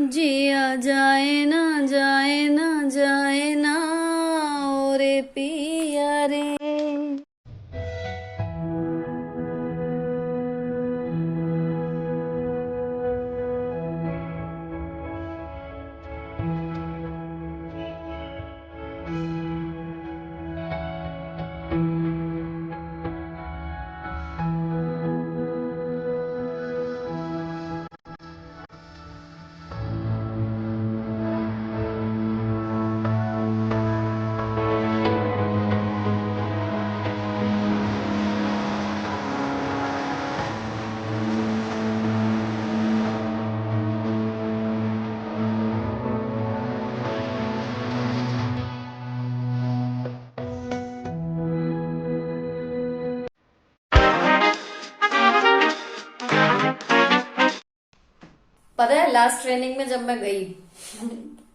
जिया जाए ना जाए ना जाए ना ओरे पिया रे। पता है लास्ट ट्रेनिंग में जब मैं गई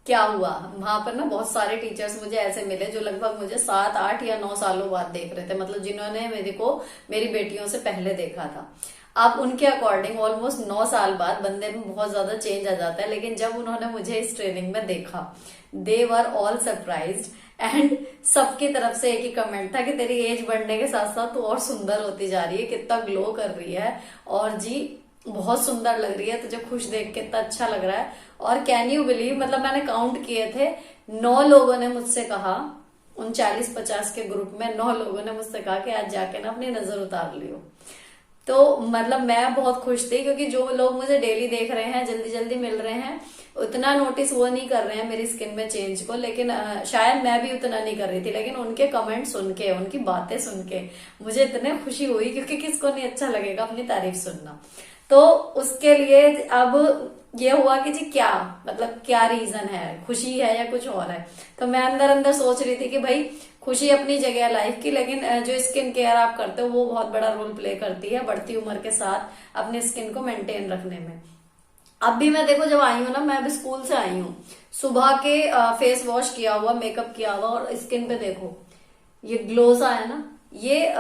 क्या हुआ वहां पर ना, बहुत सारे टीचर्स मुझे ऐसे मिले जो लगभग मुझे 7 8 या 9 सालों बाद देख रहे थे, मतलब जिन्होंने मेरे को मेरी बेटियों से पहले देखा था। अब उनके अकॉर्डिंग ऑलमोस्ट 9 साल बाद बंदे में बहुत ज्यादा चेंज आ जाता है, लेकिन जब उन्होंने मुझे इस ट्रेनिंग में देखा दे वर ऑल सरप्राइज्ड। एंड सबकी तरफ से एक ही कमेंट था कि तेरी एज बढ़ने के साथ साथ तू और सुंदर होती जा रही है, कितना ग्लो कर रही है, और जी बहुत सुंदर लग रही है, तुझे खुश देख के इतना अच्छा लग रहा है। और कैन यू बिलीव, मतलब मैंने काउंट किए थे, 9 लोगों ने मुझसे कहा, उन 40 50 के ग्रुप में 9 लोगों ने मुझसे कहा कि आज जाके ना अपनी नजर उतार लियो। तो मतलब मैं बहुत खुश थी, क्योंकि जो लोग मुझे डेली देख रहे हैं, जल्दी जल्दी मिल रहे हैं, उतना नोटिस वो नहीं कर रहे हैं मेरी स्किन में चेंज को, लेकिन शायद मैं भी उतना नहीं कर रही थी, लेकिन उनके कमेंट सुन के, उनकी बातें सुन के मुझे इतने खुशी हुई, क्योंकि किसको नहीं अच्छा लगेगा अपनी तारीफ सुनना। तो उसके लिए अब ये हुआ कि जी क्या, मतलब क्या रीजन है, खुशी है या कुछ और है। तो मैं अंदर अंदर सोच रही थी कि भाई खुशी अपनी जगह है लाइफ की, लेकिन जो स्किन केयर आप करते हो वो बहुत बड़ा रोल प्ले करती है बढ़ती उम्र के साथ अपनी स्किन को मेंटेन रखने में। अब भी मैं देखो, जब आई हूँ ना, मैं अभी स्कूल से आई हूँ, सुबह के फेस वॉश किया हुआ, मेकअप किया हुआ, और स्किन पे देखो ये ग्लो सा है ना, ये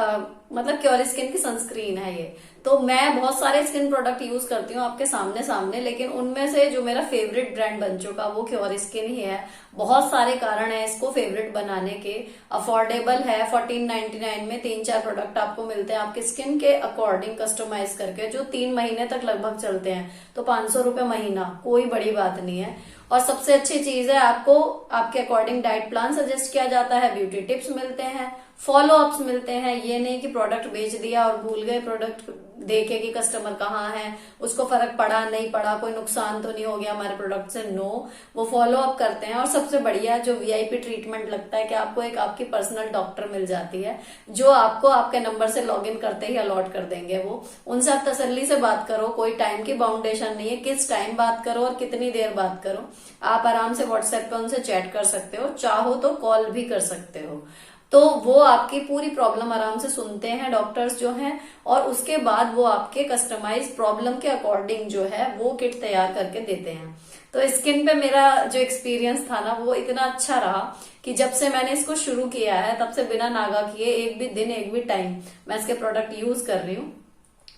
मतलब क्योर स्किन की सनस्क्रीन है ये। तो मैं बहुत सारे स्किन प्रोडक्ट यूज करती हूँ आपके सामने सामने, लेकिन उनमें से जो मेरा फेवरेट ब्रांड बन चुका वो क्योर स्किन ही है। बहुत सारे कारण है इसको फेवरेट बनाने के। अफोर्डेबल है, 1499 में 3 4 प्रोडक्ट आपको मिलते हैं आपकी स्किन के अकॉर्डिंग कस्टमाइज करके, जो 3 महीने तक लगभग चलते हैं। तो 500 रुपए महीना कोई बड़ी बात नहीं है। और सबसे अच्छी चीज है, आपको आपके अकॉर्डिंग डाइट प्लान सजेस्ट किया जाता है, ब्यूटी टिप्स मिलते हैं, फॉलो अप्स मिलते हैं। ये नहीं कि प्रोडक्ट बेच दिया और भूल गए प्रोडक्ट देखे कि कस्टमर कहाँ है, उसको फर्क पड़ा नहीं पड़ा, कोई नुकसान तो नहीं हो गया हमारे प्रोडक्ट से, नो। वो फॉलो अप करते हैं। और सबसे बढ़िया जो वीआईपी ट्रीटमेंट लगता है कि आपको एक आपकी पर्सनल डॉक्टर मिल जाती है, जो आपको आपके नंबर से लॉग इन करते ही अलॉट कर देंगे। वो उनसे आप तसल्ली से बात करो, कोई टाइम की बाउंडेशन नहीं है, किस टाइम बात करो और कितनी देर बात करो। आप आराम से व्हाट्सएप पे उनसे चैट कर सकते हो, चाहो तो कॉल भी कर सकते हो। तो वो आपकी पूरी प्रॉब्लम आराम से सुनते हैं डॉक्टर्स जो हैं, और उसके बाद वो आपके कस्टमाइज प्रॉब्लम के अकॉर्डिंग जो है वो किट तैयार करके देते हैं। तो स्किन पे मेरा जो एक्सपीरियंस था ना, वो इतना अच्छा रहा कि जब से मैंने इसको शुरू किया है तब से बिना नागा किए एक भी दिन एक भी टाइम मैं इसके प्रोडक्ट यूज कर रही हूँ।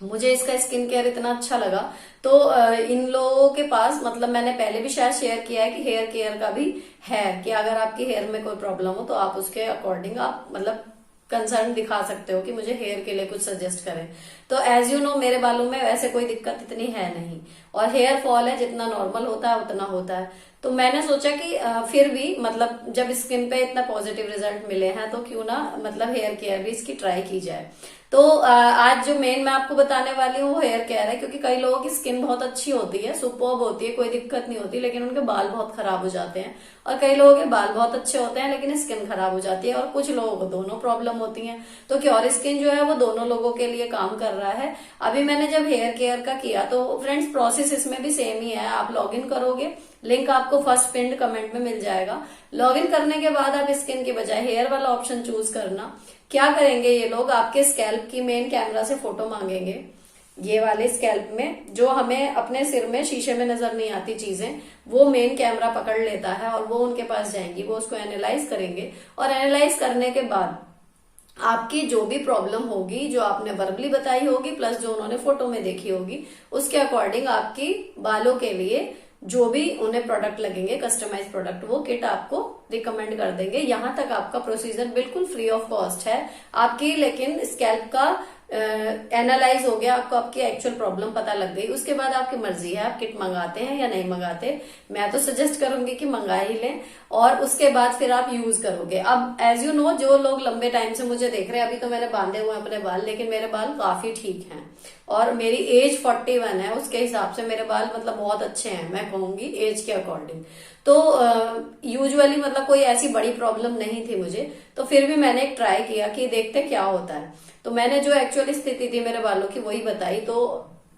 मुझे इसका स्किन केयर इतना अच्छा लगा। तो इन लोगों के पास, मतलब मैंने पहले भी शायद शेयर किया है कि हेयर केयर का भी है, कि अगर आपकी हेयर में कोई प्रॉब्लम हो तो आप उसके अकॉर्डिंग आप मतलब कंसर्न दिखा सकते हो कि मुझे हेयर के लिए कुछ सजेस्ट करें। तो एज यू नो मेरे बालों में वैसे कोई दिक्कत इतनी है नहीं, और हेयर फॉल है जितना नॉर्मल होता है उतना होता है। तो मैंने सोचा कि फिर भी मतलब जब स्किन पे इतना पॉजिटिव रिजल्ट मिले हैं तो क्यों ना मतलब हेयर केयर भी इसकी ट्राई की जाए। तो आज जो मेन मैं आपको बताने वाली हूँ वो हेयर केयर है, क्योंकि कई लोगों की स्किन बहुत अच्छी होती है, सुपर्ब होती है, कोई दिक्कत नहीं होती, लेकिन उनके बाल बहुत खराब हो जाते हैं। और कई लोगों के बाल बहुत अच्छे होते हैं लेकिन स्किन खराब हो जाती है, और कुछ लोगों को दोनों प्रॉब्लम होती है। तो क्योर स्किन जो है वो दोनों लोगों के लिए काम कर रहा है। अभी मैंने जब हेयर केयर का किया तो फ्रेंड्स प्रोसेस इसमें भी सेम ही है। आप लॉग इन करोगे, लिंक आपको फर्स्ट पिंड कमेंट में मिल जाएगा। लॉग इन करने के बाद आप स्किन के बजाय हेयर वाला ऑप्शन चूज करना। क्या करेंगे ये लोग, आपके स्कैल्प की मेन कैमरा से फोटो मांगेंगे, ये वाले स्कैल्प में जो हमें अपने सिर में शीशे में नजर नहीं आती चीजें, वो मेन कैमरा पकड़ लेता है और वो उनके पास जाएंगी, वो उसको एनालाइज करेंगे। और एनालाइज करने के बाद आपकी जो भी प्रॉब्लम होगी, जो आपने वर्बली बताई होगी प्लस जो उन्होंने फोटो में देखी होगी, उसके अकॉर्डिंग आपकी बालों के लिए जो भी उन्हें प्रोडक्ट लगेंगे, कस्टमाइज प्रोडक्ट, वो किट आपको रिकमेंड कर देंगे। यहाँ तक आपका प्रोसीजर बिल्कुल फ्री ऑफ कॉस्ट है आपकी। लेकिन स्कैल्प का एनालाइज हो गया, आपको आपकी एक्चुअल प्रॉब्लम पता लग गई, उसके बाद आपकी मर्जी है आप किट मंगाते हैं या नहीं मंगाते। मैं तो सजेस्ट करूंगी कि मंगा ही लें, और उसके बाद फिर आप यूज करोगे। अब एज यू नो, जो लोग लंबे टाइम से मुझे देख रहे हैं, अभी तो मैंने बांधे हुए हैं अपने बाल, लेकिन मेरे बाल काफी ठीक हैं, और मेरी एज 41 है, उसके हिसाब से मेरे बाल मतलब बहुत अच्छे हैं, मैं कहूंगी एज के अकॉर्डिंग। तो यूजुअली मतलब कोई ऐसी बड़ी प्रॉब्लम नहीं थी मुझे, तो फिर भी मैंने एक ट्राई किया कि देखते क्या होता है। तो मैंने जो एक्चुअली स्थिति थी मेरे बालों की वही बताई। तो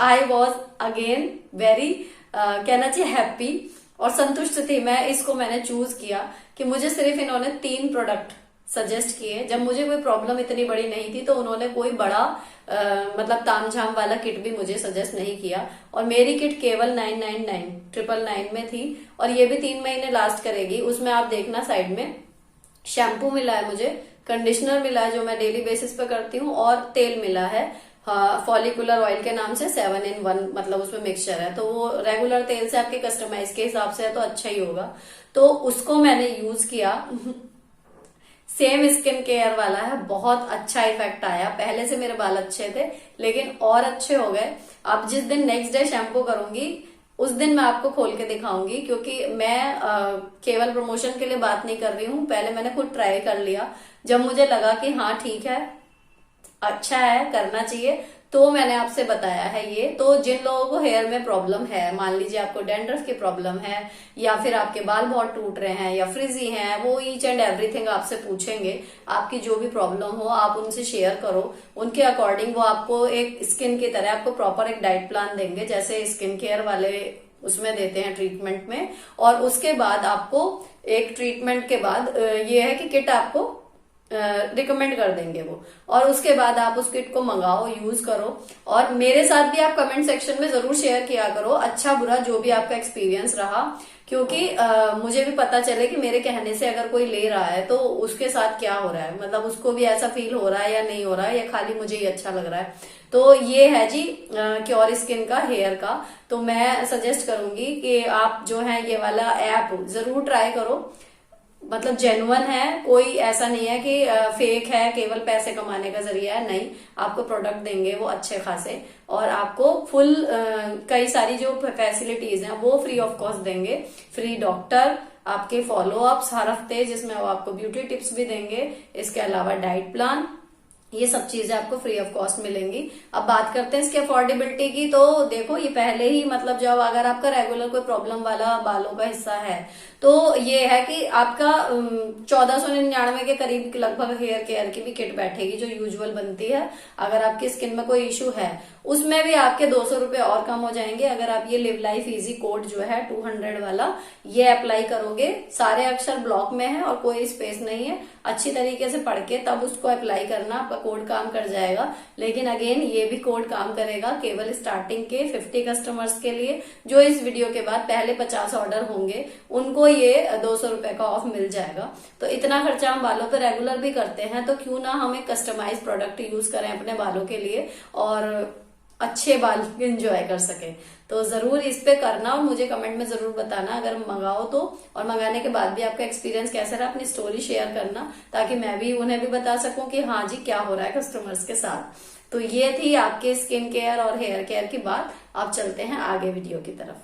आई वॉज अगेन वेरी कहना चाहिए हैप्पी और संतुष्ट थी मैं। इसको मैंने चूज किया कि मुझे सिर्फ इन्होंने 3 प्रोडक्ट सजेस्ट किए। जब मुझे कोई प्रॉब्लम इतनी बड़ी नहीं थी तो उन्होंने कोई बड़ा मतलब तामझाम वाला किट भी मुझे सजेस्ट नहीं किया। और मेरी किट केवल 999 में थी, और ये भी 3 महीने लास्ट करेगी। उसमें आप देखना साइड में शैम्पू मिला है मुझे, कंडीशनर मिला है जो मैं डेली बेसिस पे करती हूँ, और तेल मिला है फॉलिकुलर ऑयल के नाम से 7 in 1, मतलब उसमें मिक्सचर है। तो वो रेगुलर तेल से आपके कस्टमाइज के हिसाब से है तो अच्छा ही होगा। तो उसको मैंने यूज किया। सेम स्किन केयर वाला है, बहुत अच्छा इफेक्ट आया। पहले से मेरे बाल अच्छे थे लेकिन और अच्छे हो गए। अब जिस दिन नेक्स्ट डे शैम्पू करूंगी उस दिन मैं आपको खोल के दिखाऊंगी, क्योंकि मैं केवल प्रमोशन के लिए बात नहीं कर रही हूँ। पहले मैंने खुद ट्राई कर लिया, जब मुझे लगा कि हाँ ठीक है, अच्छा है, करना चाहिए, तो मैंने आपसे बताया है ये। तो जिन लोगों को हेयर में प्रॉब्लम है, मान लीजिए आपको डैंड्रफ की प्रॉब्लम है, या फिर आपके बाल बहुत टूट रहे हैं, या फ्रिजी हैं, वो ईच एंड एवरीथिंग आपसे पूछेंगे। आपकी जो भी प्रॉब्लम हो आप उनसे शेयर करो, उनके अकॉर्डिंग वो आपको एक स्किन की तरह आपको प्रॉपर एक डाइट प्लान देंगे, जैसे स्किन केयर वाले उसमें देते हैं ट्रीटमेंट में। और उसके बाद आपको एक ट्रीटमेंट के बाद ये है कि किट आपको रिकमेंड कर देंगे वो, और उसके बाद आप उस किट को मंगाओ, यूज करो। और मेरे साथ भी आप कमेंट सेक्शन में जरूर शेयर किया करो, अच्छा बुरा जो भी आपका एक्सपीरियंस रहा, क्योंकि मुझे भी पता चले कि मेरे कहने से अगर कोई ले रहा है तो उसके साथ क्या हो रहा है, मतलब उसको भी ऐसा फील हो रहा है या नहीं हो रहा है, या खाली मुझे ही अच्छा लग रहा है। तो ये है जी क्योर स्किन का हेयर का। तो मैं सजेस्ट करूंगी कि आप जो है ये वाला ऐप जरूर ट्राई करो। मतलब जेन्युइन है, कोई ऐसा नहीं है कि फेक है, केवल पैसे कमाने का जरिया है, नहीं। आपको प्रोडक्ट देंगे वो अच्छे खासे, और आपको फुल कई सारी जो फैसिलिटीज हैं वो फ्री ऑफ कॉस्ट देंगे। फ्री डॉक्टर, आपके फॉलो अप्स हर हफ्ते, जिसमें वो आपको ब्यूटी टिप्स भी देंगे, इसके अलावा डाइट प्लान, ये सब चीजें आपको फ्री ऑफ कॉस्ट मिलेंगी। अब बात करते हैं इसकी अफोर्डेबिलिटी की। तो देखो ये पहले ही मतलब जब अगर आपका रेगुलर कोई प्रॉब्लम वाला बालों का हिस्सा है तो ये है कि आपका 1499 के करीब लगभग हेयर केयर की भी किट बैठेगी जो यूजुअल बनती है। अगर आपकी स्किन में कोई इश्यू है उसमें भी आपके 200 रुपए और कम हो जाएंगे अगर आप ये लिव लाइफ इजी कोड जो है 200 वाला ये अप्लाई करोगे। सारे अक्षर ब्लॉक में है और कोई स्पेस नहीं है, अच्छी तरीके से पढ़ के तब उसको अप्लाई करना, आपका कोड काम कर जाएगा। लेकिन अगेन ये भी कोड काम करेगा केवल स्टार्टिंग के 50 कस्टमर्स के लिए। जो इस वीडियो के बाद पहले 50 ऑर्डर होंगे उनको ये 200 रुपए का ऑफ मिल जाएगा। तो इतना खर्चा हम बालों पे रेगुलर भी करते हैं, तो क्यों ना हम एक कस्टमाइज प्रोडक्ट यूज करें अपने बालों के लिए और अच्छे बाल एंजॉय कर सके। तो जरूर इस पे करना और मुझे कमेंट में जरूर बताना अगर मंगाओ तो, और मंगाने के बाद भी आपका एक्सपीरियंस कैसा रहा अपनी स्टोरी शेयर करना, ताकि मैं भी उन्हें भी बता सकूं कि हाँ जी क्या हो रहा है कस्टमर्स के साथ। तो ये थी आपके स्किन केयर और हेयर केयर की बात। आप चलते हैं आगे वीडियो की तरफ।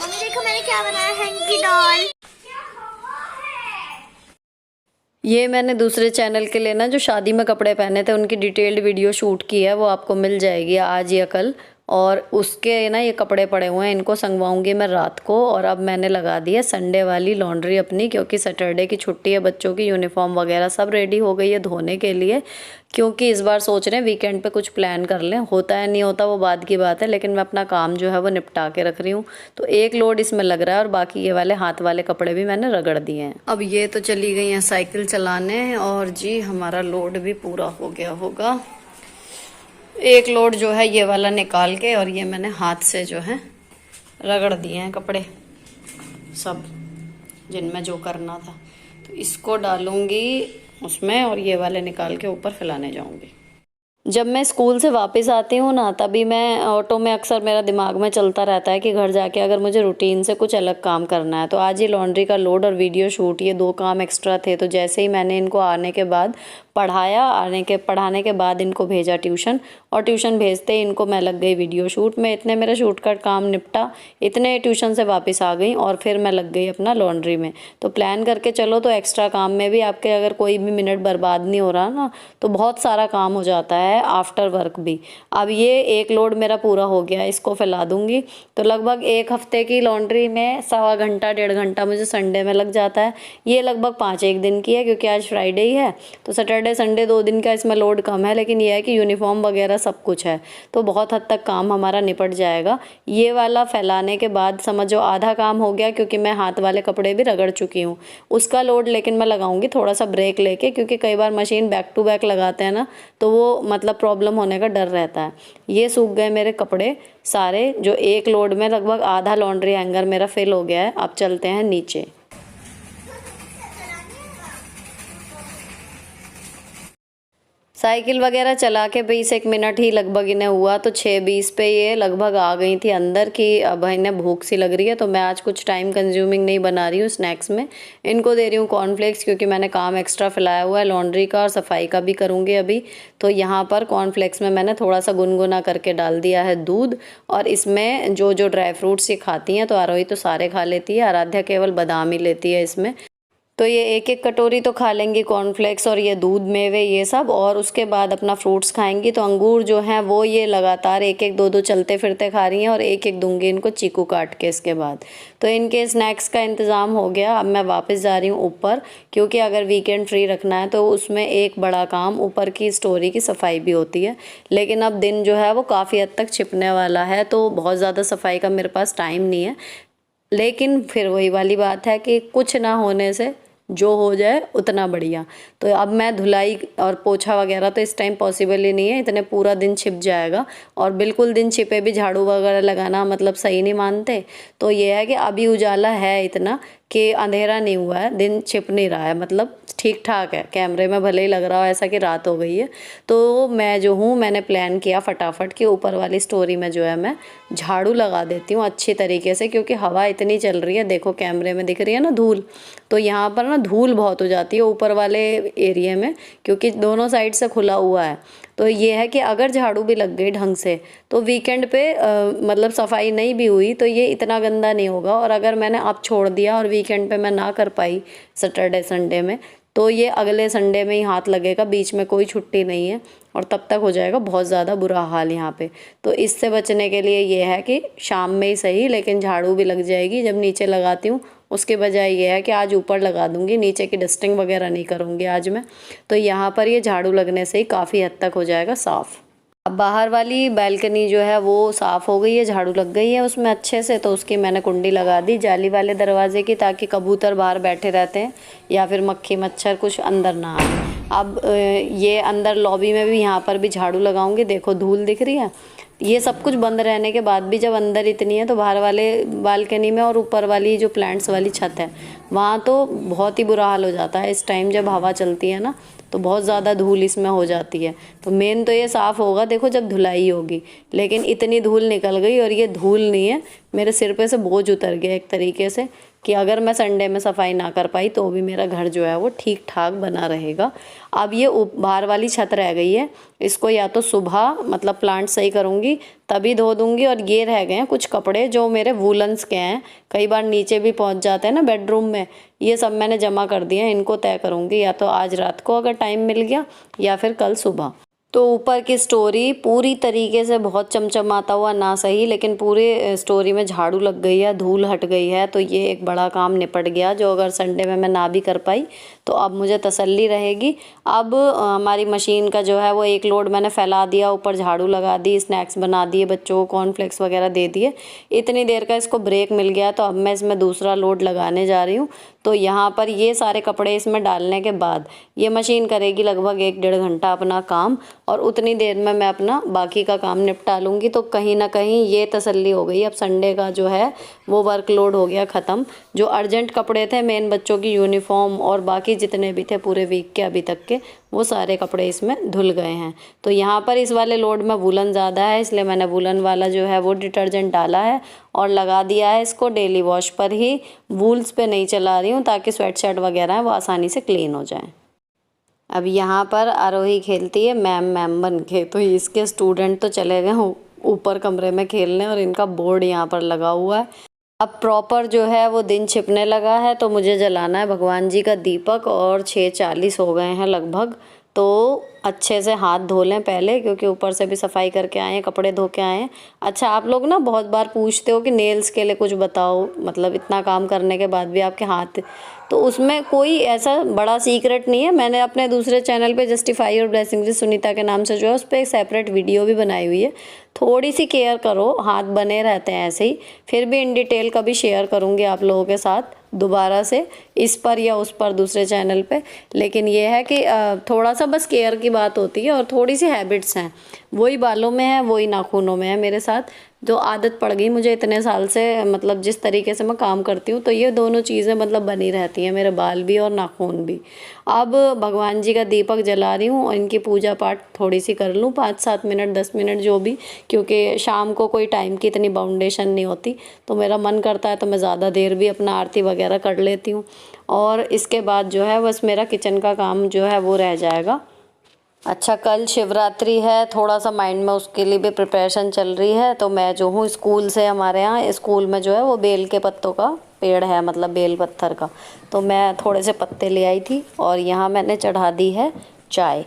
मम्मी देखो मैंने क्या बनाया है, हैंकी डॉल। ये मैंने दूसरे चैनल के लिए ना जो शादी में कपड़े पहने थे उनकी डिटेल्ड वीडियो शूट की है, वो आपको मिल जाएगी आज या कल। और उसके ना ये कपड़े पड़े हुए हैं, इनको संगवाऊंगी मैं रात को। और अब मैंने लगा दी है संडे वाली लॉन्ड्री अपनी, क्योंकि सैटरडे की छुट्टी है, बच्चों की यूनिफॉर्म वगैरह सब रेडी हो गई है धोने के लिए। क्योंकि इस बार सोच रहे हैं वीकेंड पे कुछ प्लान कर लें, होता है नहीं होता वो बाद की बात है, लेकिन मैं अपना काम जो है वो निपटा के रख रही हूँ। तो एक लोड इसमें लग रहा है और बाकी ये वाले हाथ वाले कपड़े भी मैंने रगड़ दिए हैं। अब ये तो चली गई हैं साइकिल चलाने, और जी हमारा लोड भी पूरा हो गया होगा। एक लोड जो है ये वाला निकाल के, और ये मैंने हाथ से जो है रगड़ दिए हैं कपड़े सब जिनमें जो करना था। तो इसको डालूंगी उसमें और ये वाले निकाल के ऊपर फैलाने जाऊंगी। जब मैं स्कूल से वापस आती हूँ ना, तभी मैं ऑटो में अक्सर मेरा दिमाग में चलता रहता है कि घर जाके अगर मुझे रूटीन से कुछ अलग काम करना है। तो आज ये लॉन्ड्री का लोड और वीडियो शूट, ये 2 काम एक्स्ट्रा थे। तो जैसे ही मैंने इनको आने के बाद पढ़ाने के बाद इनको भेजा ट्यूशन, और ट्यूशन भेजते ही इनको मैं लग गई वीडियो शूट में। इतने मेरा शूट का काम निपटा, इतने ट्यूशन से वापस आ गई और फिर मैं लग गई अपना लॉन्ड्री में। तो प्लान करके चलो तो एक्स्ट्रा काम में भी आपके अगर कोई भी मिनट बर्बाद नहीं हो रहा ना, तो बहुत सारा काम हो जाता है आफ्टर वर्क भी। अब ये एक लोड मेरा पूरा हो गया, इसको फैला दूंगी। तो लगभग 1 हफ्ते की लॉन्ड्री में 1.25 घंटा 1.5 घंटा मुझे संडे में लग जाता है। ये लगभग 5 दिन की है क्योंकि आज फ्राइडे ही है, तो सैटरडे संडे 2 दिन का इसमें लोड कम है। लेकिन ये है कि यूनिफॉर्म वगैरह सब कुछ है, तो बहुत हद तक काम हमारा निपट जाएगा। ये वाला फैलाने के बाद समझो आधा काम हो गया, क्योंकि मैं हाथ वाले कपड़े भी रगड़ चुकी हूँ। उसका लोड लेकिन मैं लगाऊंगी थोड़ा सा ब्रेक लेके, क्योंकि कई बार मशीन बैक टू बैक लगाते हैं ना, तो वो मतलब प्रॉब्लम होने का डर रहता है। ये सूख गए मेरे कपड़े सारे, जो एक लोड में लगभग आधा लॉन्ड्री हैंगर मेरा फिल हो गया है। अब चलते हैं नीचे। साइकिल वगैरह चला के 20 मिनट ही लगभग इन्हें हुआ, तो 6:20 पे ये लगभग आ गई थी अंदर कि अब इन्हें भूख सी लग रही है। तो मैं आज कुछ टाइम कंज्यूमिंग नहीं बना रही हूँ स्नैक्स में। इनको दे रही हूँ कॉर्नफ्लेक्स, क्योंकि मैंने काम एक्स्ट्रा फैलाया हुआ है लॉन्ड्री का और सफाई का भी करूँगी अभी। तो यहाँ पर कॉर्नफ्लेक्स में मैंने थोड़ा सा गुनगुना करके डाल दिया है दूध, और इसमें जो जो ड्राई फ्रूट्स ये खाती हैं, तो आरोही तो सारे खा लेती है, आराध्या केवल बादाम ही लेती है इसमें। तो ये 1-1 कटोरी तो खा लेंगी कॉर्नफ्लेक्स और ये दूध मेवे ये सब, और उसके बाद अपना फ्रूट्स खाएंगी। तो अंगूर जो हैं वो ये लगातार 1-1 2-2 चलते फिरते खा रही हैं, और 1-1 दूंगी इनको चीकू काट के इसके बाद। तो इनके स्नैक्स का इंतज़ाम हो गया। अब मैं वापस जा रही हूँ ऊपर, क्योंकि अगर वीकेंड फ्री रखना है तो उसमें एक बड़ा काम ऊपर की स्टोरी की सफाई भी होती है। लेकिन अब दिन जो है वो काफ़ी हद तक छिपने वाला है, तो बहुत ज़्यादा सफाई का मेरे पास टाइम नहीं है। लेकिन फिर वही वाली बात है कि कुछ ना होने से जो हो जाए उतना बढ़िया। तो अब मैं धुलाई और पोछा वगैरह तो इस टाइम पॉसिबल ही नहीं है, इतने पूरा दिन छिप जाएगा। और बिल्कुल दिन छिपे भी झाड़ू वगैरह लगाना मतलब सही नहीं मानते। तो ये है कि अभी उजाला है इतना कि अंधेरा नहीं हुआ है, दिन छिप नहीं रहा है, मतलब ठीक ठाक है। कैमरे में भले ही लग रहा हो ऐसा कि रात हो गई है। तो मैं जो हूँ, मैंने प्लान किया फटाफट कि ऊपर वाली स्टोरी में जो है मैं झाड़ू लगा देती हूँ अच्छी तरीके से, क्योंकि हवा इतनी चल रही है। देखो कैमरे में दिख रही है ना धूल, तो यहाँ पर ना धूल बहुत हो जाती है ऊपर वाले एरिया में, क्योंकि दोनों साइड से खुला हुआ है। तो ये है कि अगर झाड़ू भी लग गई ढंग से, तो वीकेंड पे मतलब सफाई नहीं भी हुई तो ये इतना गंदा नहीं होगा। और अगर मैंने अब छोड़ दिया और वीकेंड पे मैं ना कर पाई सैटरडे संडे में, तो ये अगले संडे में ही हाथ लगेगा, बीच में कोई छुट्टी नहीं है, और तब तक हो जाएगा बहुत ज़्यादा बुरा हाल यहाँ पे। तो इससे बचने के लिए ये है कि शाम में ही सही, लेकिन झाड़ू भी लग जाएगी जब नीचे लगाती हूँ। उसके बजाय ये है कि आज ऊपर लगा दूंगी, नीचे की डस्टिंग वगैरह नहीं करूँगी आज मैं। तो यहाँ पर ये झाड़ू लगने से ही काफ़ी हद तक हो जाएगा साफ़। अब बाहर वाली बालकनी जो है वो साफ़ हो गई है, झाड़ू लग गई है उसमें अच्छे से। तो उसकी मैंने कुंडी लगा दी जाली वाले दरवाजे की, ताकि कबूतर बाहर बैठे रहते हैं या फिर मक्खी मच्छर कुछ अंदर ना आए। अब ये अंदर लॉबी में भी, यहाँ पर भी झाड़ू लगाऊंगी। देखो धूल दिख रही है। ये सब कुछ बंद रहने के बाद भी जब अंदर इतनी है, तो बाहर वाले बालकनी में और ऊपर वाली जो प्लांट्स वाली छत है वहाँ तो बहुत ही बुरा हाल हो जाता है। इस टाइम जब हवा चलती है ना, तो बहुत ज़्यादा धूल इसमें हो जाती है। तो मेन तो ये साफ़ होगा देखो जब धुलाई होगी, लेकिन इतनी धूल निकल गई। और ये धूल नहीं है, मेरे सिर पे से बोझ उतर गया एक तरीके से, कि अगर मैं संडे में सफाई ना कर पाई तो भी मेरा घर जो है वो ठीक ठाक बना रहेगा। अब ये बाहर वाली छत रह गई है, इसको या तो सुबह मतलब प्लांट सही करूँगी तभी धो दूँगी। और ये रह गए हैं कुछ कपड़े जो मेरे वूलन्स के हैं, कई बार नीचे भी पहुँच जाते हैं ना बेडरूम में, ये सब मैंने जमा कर दिए हैं। इनको तय करूँगी या तो आज रात को अगर टाइम मिल गया, या फिर कल सुबह। तो ऊपर की स्टोरी पूरी तरीके से बहुत चमचमाता हुआ ना सही, लेकिन पूरे स्टोरी में झाड़ू लग गई है, धूल हट गई है। तो ये एक बड़ा काम निपट गया, जो अगर संडे में मैं ना भी कर पाई तो अब मुझे तसल्ली रहेगी। अब हमारी मशीन का जो है वो एक लोड मैंने फैला दिया, ऊपर झाड़ू लगा दी, स्नैक्स बना दिए, बच्चों को कॉर्नफ्लेक्स वगैरह दे दिए। इतनी देर का इसको ब्रेक मिल गया, तो अब मैं इसमें दूसरा लोड लगाने जा रही हूँ। तो यहाँ पर ये सारे कपड़े इसमें डालने के बाद ये मशीन करेगी लगभग 1-1.5 घंटा अपना काम, और उतनी देर में मैं अपना बाकी का काम निपटा लूँगी। तो कहीं ना कहीं ये तसल्ली हो गई, अब संडे का जो है वो वर्कलोड हो गया ख़त्म। जो अर्जेंट कपड़े थे, मेन बच्चों की यूनिफॉर्म और बाकी जितने भी थे पूरे वीक के अभी तक के, वो सारे कपड़े इसमें धुल गए हैं। तो यहाँ पर इस वाले लोड में वूलन ज़्यादा है, इसलिए मैंने वूलन वाला जो है वो डिटर्जेंट डाला है और लगा दिया है इसको डेली वॉश पर ही। वूल्स पे नहीं चला रही हूँ ताकि स्वेट शर्ट वगैरह है वो आसानी से क्लीन हो जाए। अब यहाँ पर आरोही खेलती है मैम मैम बन के, तो इसके स्टूडेंट तो चले गए ऊपर कमरे में खेलने और इनका बोर्ड यहाँ पर लगा हुआ है। अब प्रॉपर जो है वो दिन छिपने लगा है, तो मुझे जलाना है भगवान जी का दीपक और 6:40 हो गए हैं लगभग। तो अच्छे से हाथ धो लें पहले, क्योंकि ऊपर से भी सफाई करके आए हैं, कपड़े धो के आए हैं। अच्छा, आप लोग ना बहुत बार पूछते हो कि नेल्स के लिए कुछ बताओ, मतलब इतना काम करने के बाद भी आपके हाथ, तो उसमें कोई ऐसा बड़ा सीक्रेट नहीं है। मैंने अपने दूसरे चैनल पे justify your blessings with Sunita के नाम से जो है उस पर एक सेपरेट वीडियो भी बनाई हुई है। थोड़ी सी केयर करो, हाथ बने रहते हैं ऐसे ही। फिर भी इन डिटेल कभी शेयर करूँगी आप लोगों के साथ दोबारा से, इस पर या उस पर दूसरे चैनल पे। लेकिन ये है कि थोड़ा सा बस केयर की बात होती है और थोड़ी सी हैबिट्स हैं, वही बालों में है वही नाखूनों में है मेरे साथ, जो आदत पड़ गई मुझे इतने साल से, मतलब जिस तरीके से मैं काम करती हूँ, तो ये दोनों चीज़ें मतलब बनी रहती हैं, मेरे बाल भी और नाखून भी। अब भगवान जी का दीपक जला रही हूँ और इनकी पूजा पाठ थोड़ी सी कर लूँ, 5-7 मिनट 10 मिनट जो भी, क्योंकि शाम को कोई टाइम की इतनी बाउंडेशन नहीं होती, तो मेरा मन करता है तो मैं ज़्यादा देर भी अपना आरती वगैरह कर लेती हूँ। और इसके बाद जो है बस मेरा किचन का काम जो है वो रह जाएगा। अच्छा, कल शिवरात्रि है, थोड़ा सा माइंड में उसके लिए भी प्रिपरेशन चल रही है। तो मैं जो हूँ स्कूल से, हमारे यहाँ स्कूल में जो है वो बेल के पत्तों का पेड़ है, मतलब बेल पत्थर का, तो मैं थोड़े से पत्ते ले आई थी और यहाँ मैंने चढ़ा दी है चाय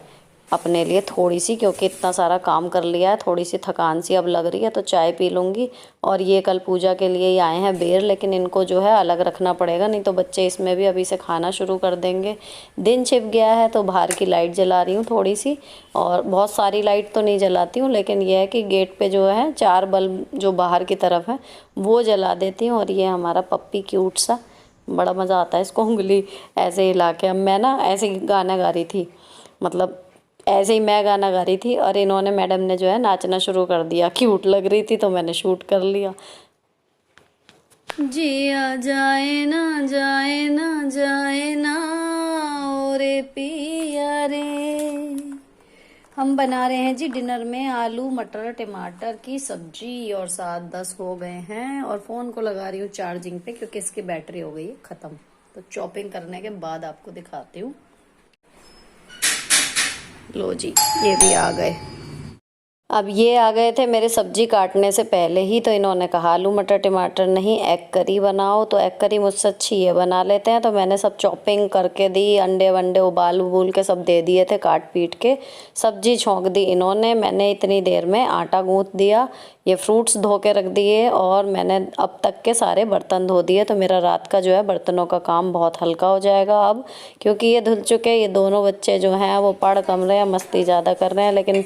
अपने लिए थोड़ी सी, क्योंकि इतना सारा काम कर लिया है, थोड़ी सी थकान सी अब लग रही है, तो चाय पी लूँगी। और ये कल पूजा के लिए ही आए हैं बेर, लेकिन इनको जो है अलग रखना पड़ेगा, नहीं तो बच्चे इसमें भी अभी से खाना शुरू कर देंगे। दिन छिप गया है तो बाहर की लाइट जला रही हूँ थोड़ी सी, और बहुत सारी लाइट तो नहीं जलाती हूँ, लेकिन यह है कि गेट पे जो है 4 बल्ब जो बाहर की तरफ है वो जला देती हूँ। और ये हमारा पप्पी क्यूट सा, बड़ा मज़ा आता है इसको उंगली ऐसे हिला के। अब मैं ना ऐसे ही गाना गा रही थी, मतलब ऐसे ही मैं गाना गा रही थी और इन्होंने, मैडम ने जो है नाचना शुरू कर दिया। क्यूट लग रही थी तो मैंने शूट कर लिया। जिया जाए ना जाए ना जाए ना ओरे पिया रे। हम बना रहे हैं जी डिनर में आलू मटर टमाटर की सब्जी, और 7:10 हो गए हैं और फ़ोन को लगा रही हूँ चार्जिंग पे, क्योंकि इसकी बैटरी हो गई है ख़त्म। तो चॉपिंग करने के बाद आपको दिखाती हूँ। लो जी, ये भी आ गए। अब ये आ गए थे मेरे सब्जी काटने से पहले ही, तो इन्होंने कहा आलू मटर टमाटर नहीं, एग करी बनाओ। तो एग करी मुझसे अच्छी ये बना लेते हैं, तो मैंने सब चॉपिंग करके दी, अंडे वंडे उबाल के सब दे दिए थे काट पीट के। सब्जी छोंक दी इन्होंने, मैंने इतनी देर में आटा गूँथ दिया, ये फ्रूट्स धो के रख दिए, और मैंने अब तक के सारे बर्तन धो दिए। तो मेरा रात का जो है बर्तनों का काम बहुत हल्का हो जाएगा अब, क्योंकि ये धुल चुके। ये दोनों बच्चे जो हैं वो पढ़ कम रहे हैं, मस्ती ज़्यादा कर रहे हैं, लेकिन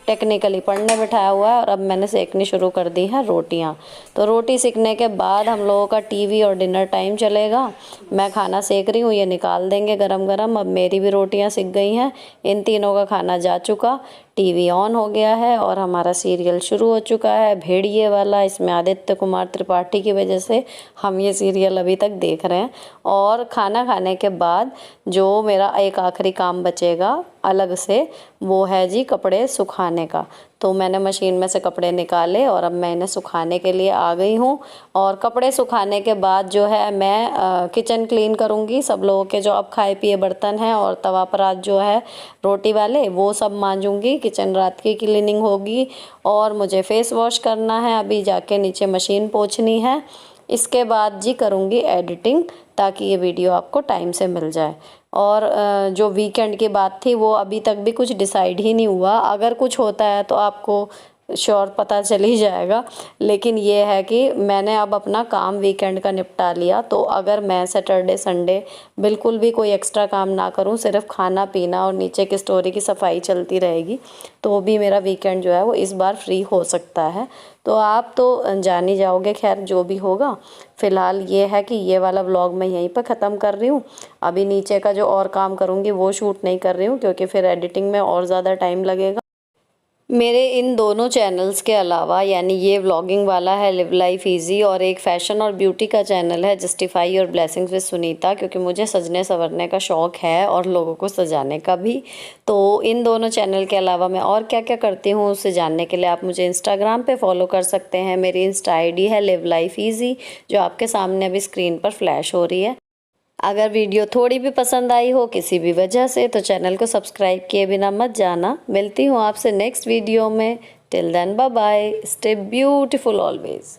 टेक्निकली पढ़ने बिठाया हुआ है। और अब मैंने सेकनी शुरू कर दी हैं रोटियां। तो रोटी सेकने के बाद हम लोगों का टीवी और डिनर टाइम चलेगा। मैं खाना सेक रही हूँ, ये निकाल देंगे गरम गरम। अब मेरी भी रोटियां सिक गई हैं, इन तीनों का खाना जा चुका, टीवी ऑन हो गया है और हमारा सीरियल शुरू हो चुका है भेड़िए वाला। इसमें आदित्य कुमार त्रिपाठी की वजह से हम ये सीरियल अभी तक देख रहे हैं। और खाना खाने के बाद जो मेरा एक आखिरी काम बचेगा अलग से, वो है जी कपड़े सुखाने का। तो मैंने मशीन में से कपड़े निकाले और अब मैं इन्हें सुखाने के लिए आ गई हूँ। और कपड़े सुखाने के बाद जो है मैं किचन क्लीन करूँगी, सब लोगों के जो अब खाए पिए बर्तन हैं और तवा परात जो है रोटी वाले वो सब मांजूंगी। किचन रात की क्लीनिंग होगी और मुझे फेस वॉश करना है, अभी जाके नीचे मशीन पोंछनी है। इसके बाद जी करूँगी एडिटिंग, ताकि ये वीडियो आपको टाइम से मिल जाए। और जो वीकेंड की बात थी वो अभी तक भी कुछ डिसाइड ही नहीं हुआ। अगर कुछ होता है तो आपको श्योर पता चल ही जाएगा। लेकिन ये है कि मैंने अब अपना काम वीकेंड का निपटा लिया, तो अगर मैं सैटरडे संडे बिल्कुल भी कोई एक्स्ट्रा काम ना करूं, सिर्फ खाना पीना और नीचे की स्टोरी की सफाई चलती रहेगी, तो भी मेरा वीकेंड जो है वो इस बार फ्री हो सकता है। तो आप तो जान ही जाओगे, खैर जो भी होगा। फ़िलहाल ये है कि ये वाला व्लॉग मैं यहीं पर ख़त्म कर रही हूँ। अभी नीचे का जो और काम करूँगी वो शूट नहीं कर रही हूँ, क्योंकि फिर एडिटिंग में और ज़्यादा टाइम लगेगा। मेरे इन दोनों चैनल्स के अलावा यानी ये व्लॉगिंग वाला है लिव लाइफ इजी और एक फैशन और ब्यूटी का चैनल है justify your blessings with Sunita, क्योंकि मुझे सजने संवरने का शौक़ है और लोगों को सजाने का भी। तो इन दोनों चैनल के अलावा मैं और क्या क्या करती हूँ उसे जानने के लिए आप मुझे इंस्टाग्राम पे फॉलो कर सकते हैं। मेरी इंस्टा आईडी है लिव लाइफ इजी, जो आपके सामने अभी स्क्रीन पर फ्लैश हो रही है। अगर वीडियो थोड़ी भी पसंद आई हो किसी भी वजह से तो चैनल को सब्सक्राइब किए बिना मत जाना। मिलती हूँ आपसे नेक्स्ट वीडियो में। Till then bye bye, stay beautiful always.